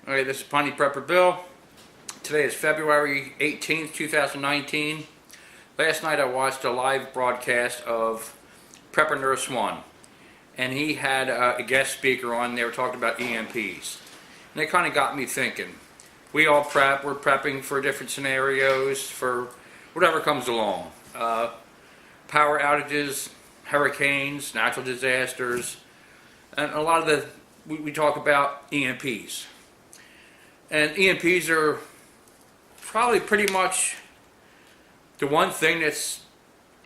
Alright, this is Pawnee Prepper Bill. Today is February 18th, 2019. Last night I watched a live broadcast of Prepper Nurse One, and he had a guest speaker on. They were talking about EMPs. And it kind of got me thinking. We all prep, we're prepping for different scenarios, for whatever comes along. Power outages, hurricanes, natural disasters, and a lot of we talk about EMPs. And EMPs are probably pretty much the one thing that's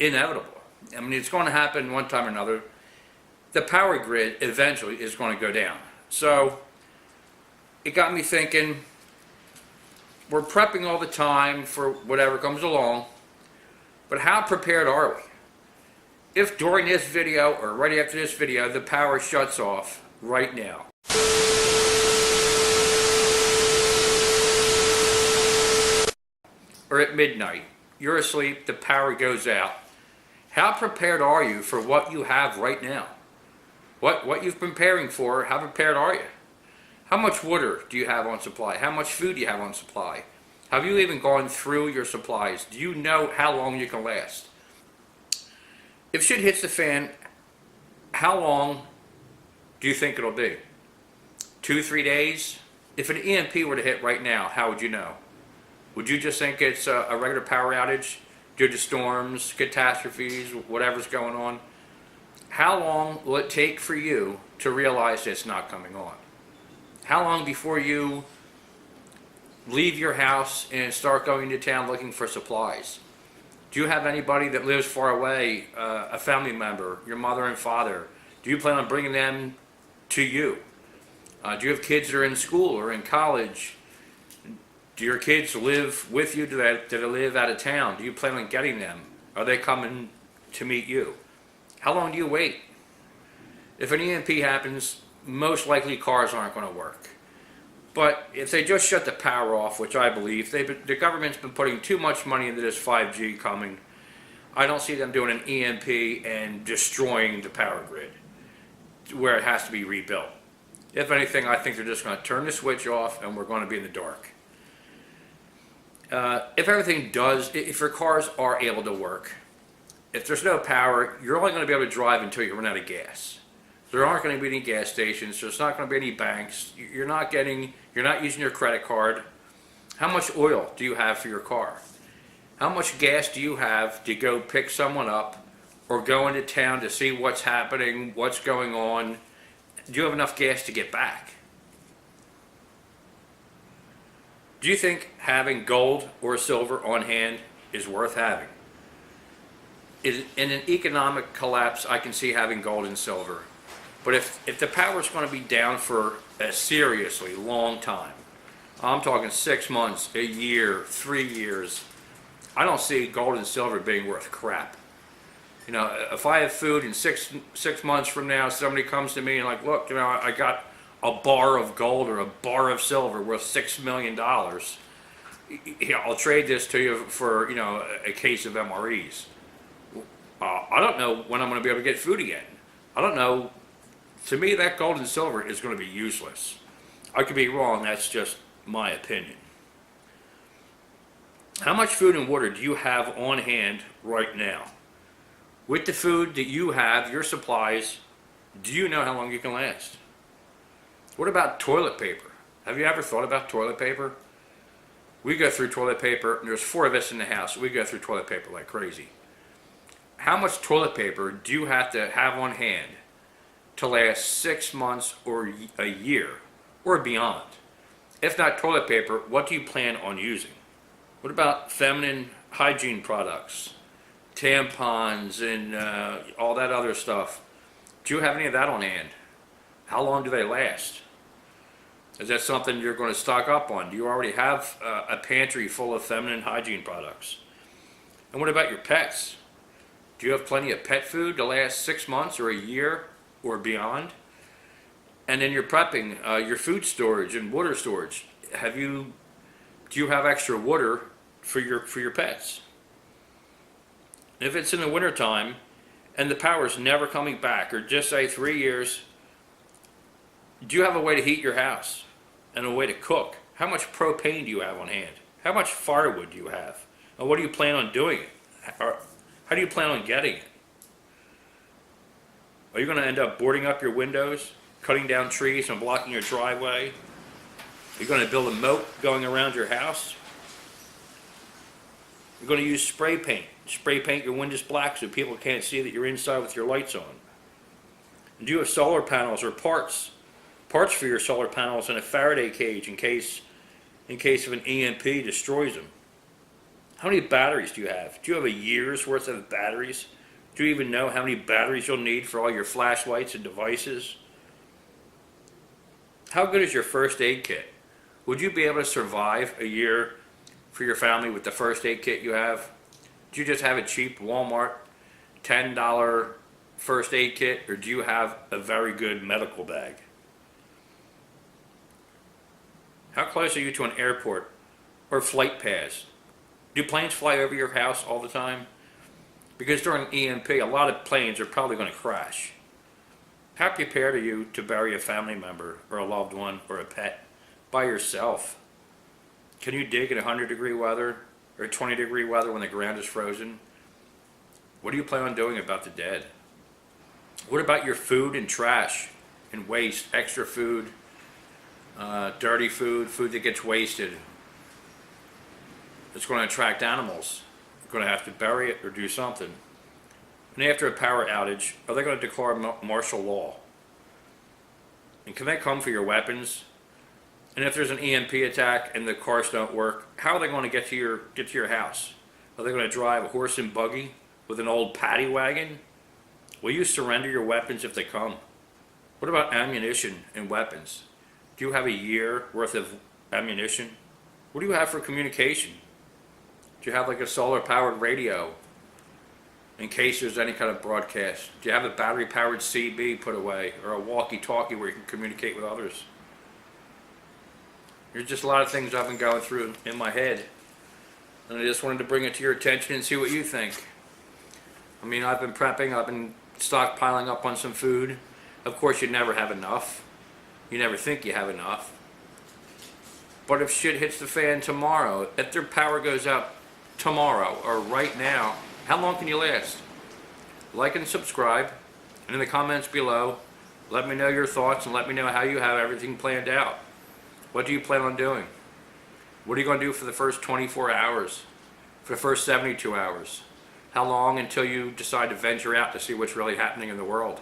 inevitable. I mean, it's going to happen one time or another. The power grid eventually is going to go down. So it got me thinking, we're prepping all the time for whatever comes along, but how prepared are we? If during this video or right after this video the power shuts off right now, or at midnight, you're asleep, the power goes out, how prepared are you for what you have right now? What you've been preparing for, how prepared are you? How much water do you have on supply? How much food do you have on supply? Have you even gone through your supplies? Do you know how long you can last? If shit hits the fan, how long do you think it'll be? 2-3 days? If an EMP were to hit right now, how would you know? Would you just think it's a regular power outage due to storms, catastrophes, whatever's going on? How long will it take for you to realize it's not coming on? How long before you leave your house and start going to town looking for supplies? Do you have anybody that lives far away, a family member, your mother and father? Do you plan on bringing them to you? Do you have kids that are in school or in college? Do your kids live with you? Do they live out of town? Do you plan on getting them? Are they coming to meet you? How long do you wait? If an EMP happens, most likely cars aren't going to work. But if they just shut the power off, which I believe, the government's been putting too much money into this 5G coming. I don't see them doing an EMP and destroying the power grid where it has to be rebuilt. If anything, I think they're just going to turn the switch off and we're going to be in the dark. If your cars are able to work, if there's no power, you're only going to be able to drive until you run out of gas. There aren't going to be any gas stations. There's not going to be any banks. You're not using your credit card. How much oil do you have for your car? How much gas do you have to go pick someone up or go into town to see what's happening, what's going on? Do you have enough gas to get back? Do you think having gold or silver on hand is worth having? In an economic collapse, I can see having gold and silver. But if the power is going to be down for a seriously long time, I'm talking 6 months, a year, 3 years, I don't see gold and silver being worth crap. You know, if I have food and six months from now, somebody comes to me and like, look, you know, I got a bar of gold or a bar of silver worth $6 million. Yeah, I'll trade this to you for, you know, a case of MREs. I don't know when I'm going to be able to get food again. I don't know. To me, that gold and silver is going to be useless. I could be wrong. That's just my opinion. How much food and water do you have on hand right now? With the food that you have, your supplies, do you know how long you can last? What about toilet paper? Have you ever thought about toilet paper? We go through toilet paper, and there's 4 of us in the house. We go through toilet paper like crazy. How much toilet paper do you have to have on hand to last 6 months or a year or beyond? If not toilet paper, what do you plan on using? What about feminine hygiene products, tampons, and all that other stuff? Do you have any of that on hand? How long do they last? Is that something you're going to stock up on? Do you already have a pantry full of feminine hygiene products? And what about your pets? Do you have plenty of pet food to last 6 months or a year or beyond? And then you're prepping your food storage and water storage. Do you have extra water for your pets? If it's in the wintertime and the power's never coming back, or just say 3 years, do you have a way to heat your house? and a way to cook. How much propane do you have on hand? How much firewood do you have? And what do you plan on doing it? Or how do you plan on getting it? Are you going to end up boarding up your windows, cutting down trees and blocking your driveway? Are you going to build a moat going around your house? You're going to use spray paint. Spray paint your windows black so people can't see that you're inside with your lights on. And do you have solar panels or parts for your solar panels in a Faraday cage in case of an EMP destroys them? How many batteries do you have? Do you have a year's worth of batteries? Do you even know how many batteries you'll need for all your flashlights and devices? How good is your first aid kit? Would you be able to survive a year for your family with the first aid kit you have? Do you just have a cheap Walmart $10 first aid kit, or do you have a very good medical bag? How close are you to an airport or flight paths? Do planes fly over your house all the time? Because during EMP, a lot of planes are probably going to crash. How prepared are you to bury a family member or a loved one or a pet by yourself? Can you dig in 100-degree weather or 20-degree weather when the ground is frozen? What do you plan on doing about the dead? What about your food and trash and waste, extra food, dirty food, food that gets wasted? It's going to attract animals. You're going to have to bury it or do something. And after a power outage, are they going to declare martial law? And can they come for your weapons? And if there's an EMP attack and the cars don't work, how are they going to get to your house? Are they going to drive a horse and buggy with an old paddy wagon? Will you surrender your weapons if they come? What about ammunition and weapons? Do you have a year worth of ammunition? What do you have for communication? Do you have like a solar powered radio in case there's any kind of broadcast? Do you have a battery powered CB put away, or a walkie talkie where you can communicate with others? There's just a lot of things I've been going through in my head, and I just wanted to bring it to your attention and see what you think. I mean, I've been prepping, I've been stockpiling up on some food. Of course, you never have enough. You never think you have enough. But if shit hits the fan tomorrow, if their power goes out tomorrow or right now, how long can you last? Like and subscribe, and in the comments below, let me know your thoughts and let me know how you have everything planned out. What do you plan on doing? What are you going to do for the first 24 hours? For the first 72 hours? How long until you decide to venture out to see what's really happening in the world?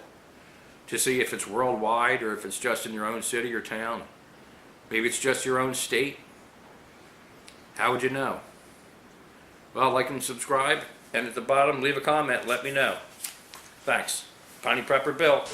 To see if it's worldwide or if it's just in your own city or town. Maybe it's just your own state. How would you know? Well, like and subscribe, and at the bottom, leave a comment, let me know. Thanks. Piney Prepper Bill.